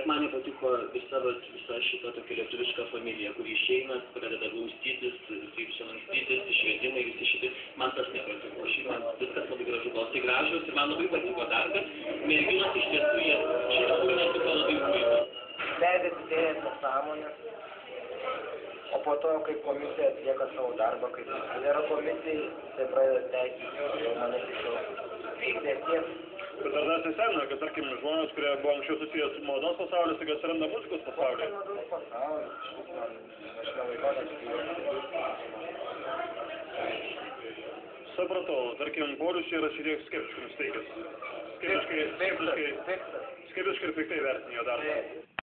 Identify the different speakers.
Speaker 1: man nepatiko visa šita tokia lietuviška familija, kuri išeina, pradeda glaustytis, kaip čia lankstytis, išvedimai, visi šitai. Man tas nepatiko. Šiaip man viskas labai gražu, balsai gražus ir man labai patiko darbas. Merginos iš tiesų jie šitą kūrinį atliko labai puikiai.
Speaker 2: Leidė idėjas nesąmonės, o po to, kai komisija atlieka savo darbą, kaip nėra komisijai, tai pradeda teisėti, jau mane tiesiog vykdė tiek.
Speaker 3: Bet ar dar stebina, kad, tarkim, žmonės, kurie buvo anksčiau susijęs su mados pasauliu, staiga atsiranda muzikos pasaulyje?
Speaker 2: Mados pasaulis, šis man, aš nelaiko
Speaker 3: Supratau, tarkim, Paulius čia yra šiek tiek skeptiškai nusteikęs. Skeptiškai ir piktai vertini jo darbą.